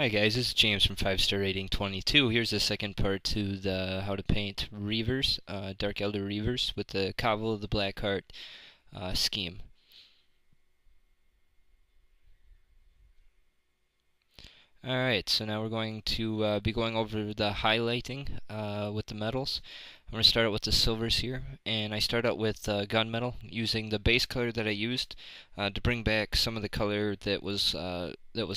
Hi guys, this is James from 5-Star Rating 22. Here's the second part to the how to paint Reavers, Dark Eldar Reavers with the Kabal of the Blackheart scheme. Alright, so now we're going to be going over the highlighting with the metals. I'm going to start out with the silvers here, and I start out with gunmetal using the base color that I used to bring back some of the color that was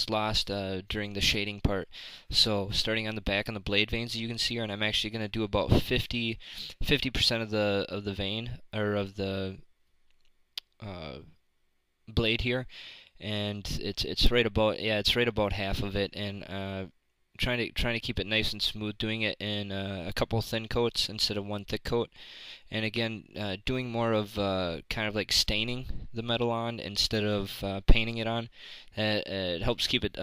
lost during the shading part. So starting on the back on the blade veins, you can see here, and I'm actually going to do about 50% of the vein or of the blade here, and it's right about it's right about half of it, and trying to keep it nice and smooth, doing it in a couple thin coats instead of one thick coat, and again doing more of kind of like staining the metal on instead of painting it on. It helps keep it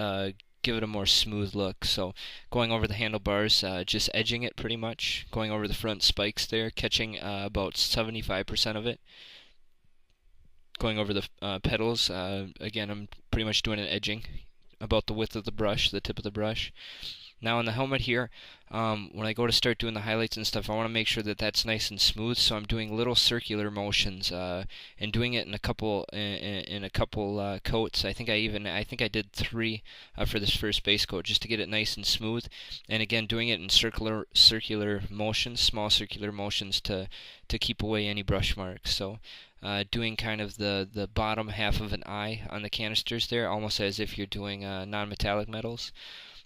give it a more smooth look. So going over the handlebars, just edging it pretty much, going over the front spikes there, catching about 75% of it. Going over the pedals, again, I'm pretty much doing an edging about the width of the brush, the tip of the brush. Now on the helmet here, when I go to start doing the highlights and stuff, I want to make sure that that's nice and smooth. So I'm doing little circular motions and doing it in a couple coats. I think I did 3 for this first base coat just to get it nice and smooth. And again, doing it in circular motions, small circular motions to keep away any brush marks. So doing kind of the bottom half of an eye on the canisters there, almost as if you're doing non-metallic metals.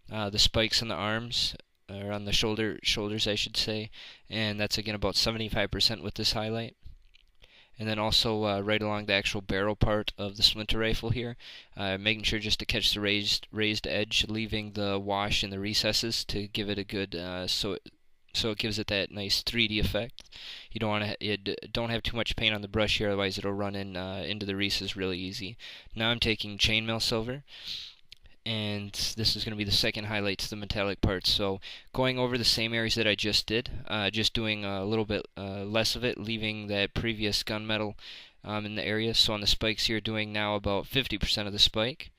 The spikes on the arms, or on the shoulders I should say, and that's again about 75% with this highlight. And then also right along the actual barrel part of the splinter rifle here, making sure just to catch the raised edge, leaving the wash in the recesses to give it a good so it gives it that nice 3D effect. You don't have too much paint on the brush here, otherwise it'll run in into the recess really easy. Now I'm taking chainmail silver, and this is going to be the second highlight to the metallic parts. So going over the same areas that I just did, just doing a little bit less of it, leaving that previous gunmetal in the area. So on the spikes here, doing now about 50% of the spike.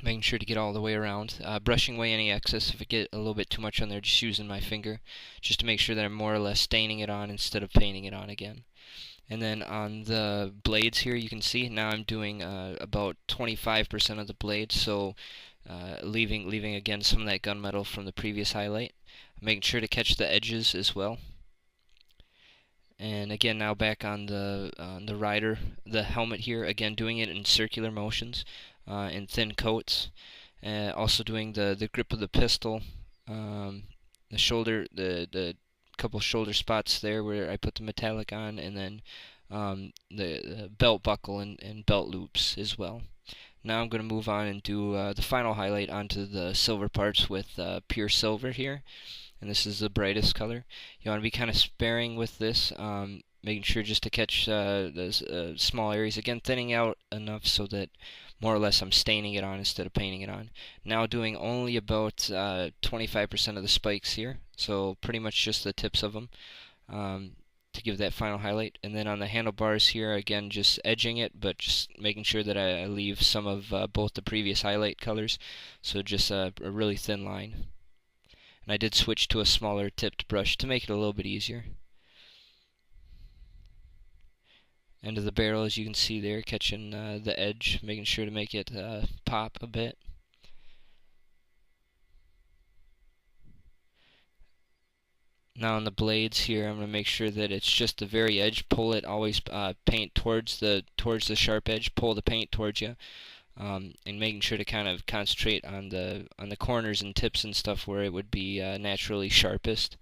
Making sure to get all the way around, brushing away any excess. If I get a little bit too much on there, just using my finger, just to make sure that I'm more or less staining it on instead of painting it on again. And then on the blades here, you can see now I'm doing about 25% of the blade, so leaving again some of that gunmetal from the previous highlight. Making sure to catch the edges as well. And again, now back on the rider, the helmet here, again doing it in circular motions, in thin coats. Also doing the grip of the pistol, the shoulder, the couple shoulder spots there where I put the metallic on, and then the belt buckle and belt loops as well. Now I'm going to move on and do the final highlight onto the silver parts with pure silver here, and this is the brightest color. You want to be kind of sparing with this, making sure just to catch those small areas, again thinning out enough so that more or less I'm staining it on instead of painting it on. Now doing only about 25% of the spikes here, so pretty much just the tips of them, to give that final highlight. And then on the handlebars here, again just edging it, but just making sure that I leave some of both the previous highlight colors, so just a really thin line. And I did switch to a smaller tipped brush to make it a little bit easier. End of the barrel, as you can see there, catching the edge, making sure to make it pop a bit. Now on the blades here, I'm going to make sure that it's just the very edge. Pull it, always paint towards the sharp edge. Pull the paint towards you, and making sure to kind of concentrate on the corners and tips and stuff where it would be naturally sharpest.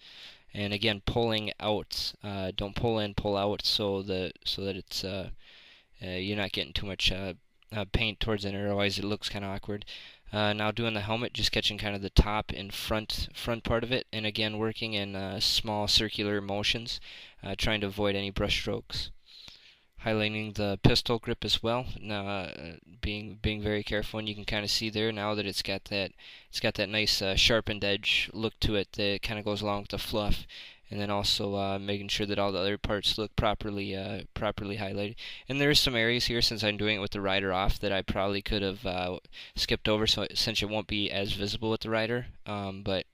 And again, pulling out, don't pull in, pull out, so that it's you're not getting too much paint towards it, otherwise it looks kind of awkward. Now doing the helmet, just catching kind of the top and front part of it, and again working in small circular motions, trying to avoid any brush strokes. Highlighting the pistol grip as well. Now, being very careful, and you can kind of see there now that it's got that nice sharpened edge look to it that kind of goes along with the fluff. and then also making sure that all the other parts look properly highlighted. And there's some areas here, since I'm doing it with the rider off, that I probably could have skipped over, so since it won't be as visible with the rider, but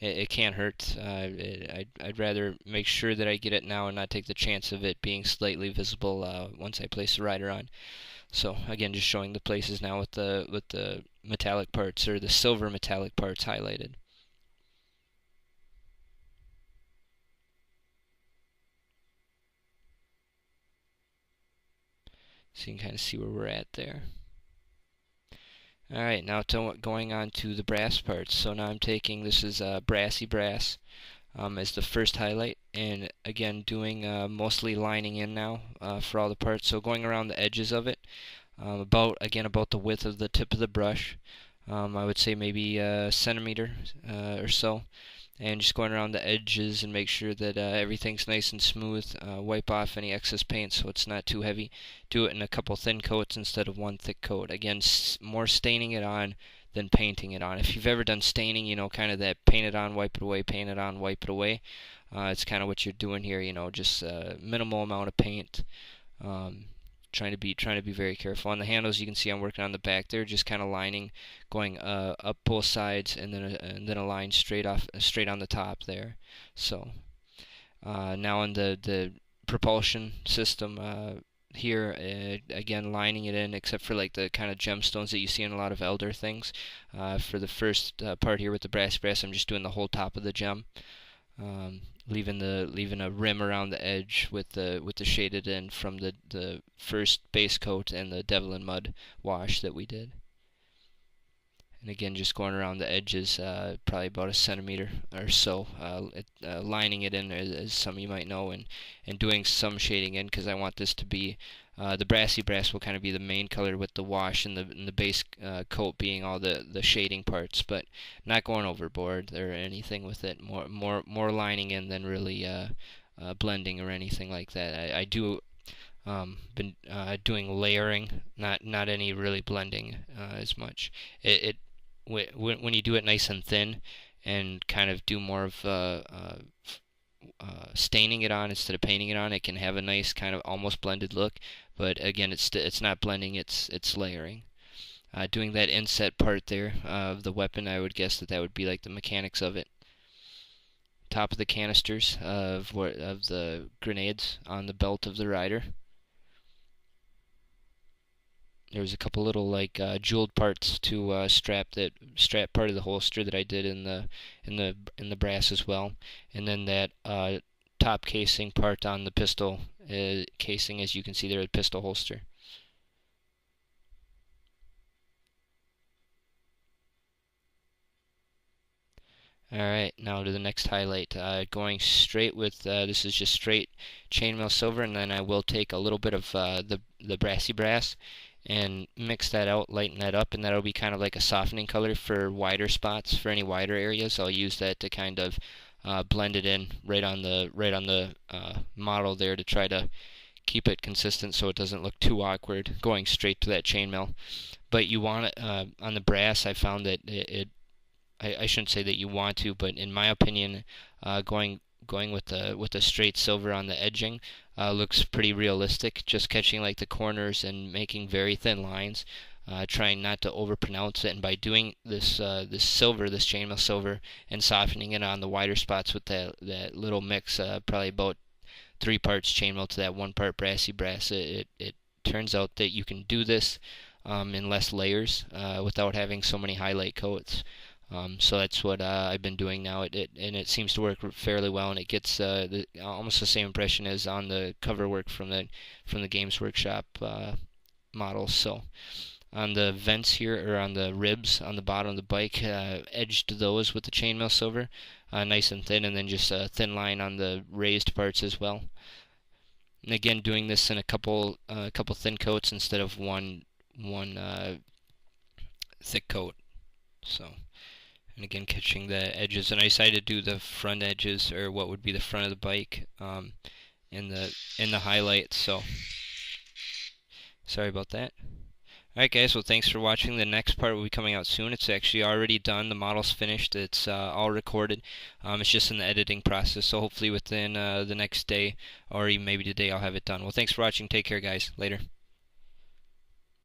it can't hurt. I'd rather make sure that I get it now and not take the chance of it being slightly visible once I place the rider on. So again, just showing the places now with the metallic parts, or the silver metallic parts, highlighted. So you can kind of see where we're at there. Alright, now going on to the brass parts. So now I'm taking, this is brassy brass as the first highlight, and again doing mostly lining in now for all the parts. So going around the edges of it, about the width of the tip of the brush. I would say maybe a centimeter or so, and just going around the edges and make sure that everything's nice and smooth. Wipe off any excess paint so it's not too heavy. Do it in a couple thin coats instead of one thick coat. Again, more staining it on than painting it on. If you've ever done staining, you know, kind of that paint it on, wipe it away, paint it on, wipe it away. It's kind of what you're doing here, you know, just minimal amount of paint. Trying to be very careful. On the handles, you can see I'm working on the back there, just kind of lining, going up both sides, and then a line straight on the top there. So now on the propulsion system here, again lining it in, except for like the kind of gemstones that you see in a lot of Eldar things. For the first part here with the brass, I'm just doing the whole top of the gem. Leaving a rim around the edge with the shaded in from the first base coat and the Devil in Mud wash that we did. And again, just going around the edges, probably about a centimeter or so, lining it in, as some of you might know, and doing some shading in, because I want this to be the brassy brass will kind of be the main color, with the wash and the base coat being all the shading parts, but not going overboard or anything with it. More lining in than really blending or anything like that. I do been doing layering, not any really blending as much. When you do it nice and thin, and kind of do more of staining it on instead of painting it on, it can have a nice kind of almost blended look. But again, it's not blending, it's layering. Doing that inset part there of the weapon, I would guess that would be like the mechanics of it. Top of the canisters of the grenades on the belt of the rider. There was a couple little like jeweled parts to strap part of the holster that I did in the brass as well, and then that top casing part on the pistol casing, as you can see there, the pistol holster. Alright, now to the next highlight. Going straight with, this is just straight chainmail silver, and then I will take a little bit of the brassy brass and mix that out, lighten that up, and that'll be kind of like a softening color for wider spots, for any wider areas. I'll use that to kind of blend it in right on the model there, to try to keep it consistent so it doesn't look too awkward going straight to that chainmail. But you want it on the brass. I found that I shouldn't say that you want to, but in my opinion, going with the straight silver on the edging looks pretty realistic. Just catching like the corners and making very thin lines, trying not to overpronounce it. And by doing this silver, this chainmail silver, and softening it on the wider spots with that little mix, probably about 3 parts chainmail to that 1 part brassy brass, it turns out that you can do this in less layers without having so many highlight coats. So that's what I've been doing now, and it seems to work fairly well, and it gets almost the same impression as on the cover work from the Games Workshop models. So on the vents here, or on the ribs on the bottom of the bike, edged those with the chainmail silver, nice and thin, and then just a thin line on the raised parts as well. And again, doing this in a couple thin coats instead of one thick coat. So. And again, catching the edges, and I decided to do the front edges, or what would be the front of the bike, in the highlight. So sorry about that. Alright guys, well thanks for watching. The next part will be coming out soon. It's actually already done. The model's finished. It's all recorded. It's just in the editing process, so hopefully within the next day or even maybe today I'll have it done. Well thanks for watching. Take care guys. Later.